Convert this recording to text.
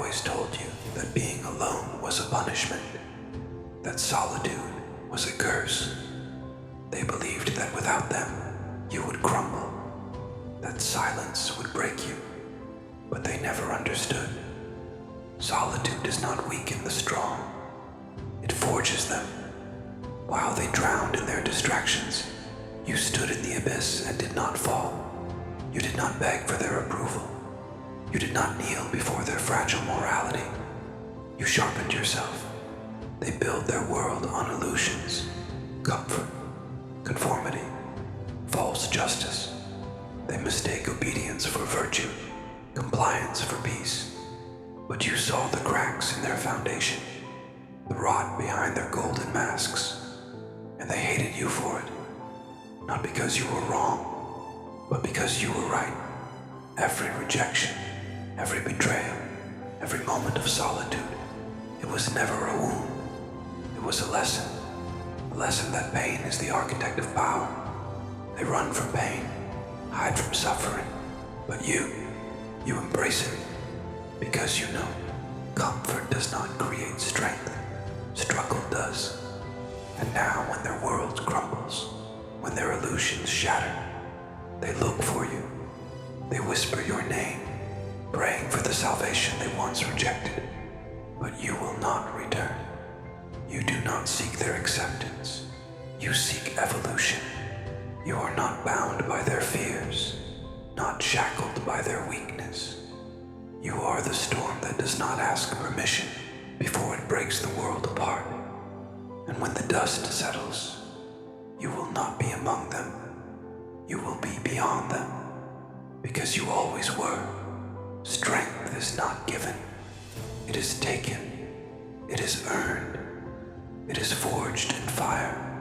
always told you that being alone was a punishment, that solitude was a curse. They believed that without them, you would crumble, that silence would break you, but they never understood. Solitude does not weaken the strong, it forges them. While they drowned in their distractions, you stood in the abyss and did not fall. You did not beg for their approval. You did not kneel before their fragile morality. You sharpened yourself. They build their world on illusions, comfort, conformity, false justice. They mistake obedience for virtue, compliance for peace. But you saw the cracks in their foundation, the rot behind their golden masks, and they hated you for it. Not because you were wrong, but because you were right. Every rejection, every betrayal, every moment of solitude, it was never a wound. It was a lesson that pain is the architect of power. They run from pain, hide from suffering, but you embrace it, because you know comfort does not create strength, struggle does. And now when their world crumbles, when their illusions shatter, they look for you. They whisper your name, praying for the salvation they once rejected. But you will not return. You do not seek their acceptance. You seek evolution. You are not bound by their fears, not shackled by their weakness. You are the storm that does not ask permission before it breaks the world apart. And when the dust settles, you will not be among them. You will be beyond them, because you always were. Strength is not given. It is taken. It is earned. It is forged in fire.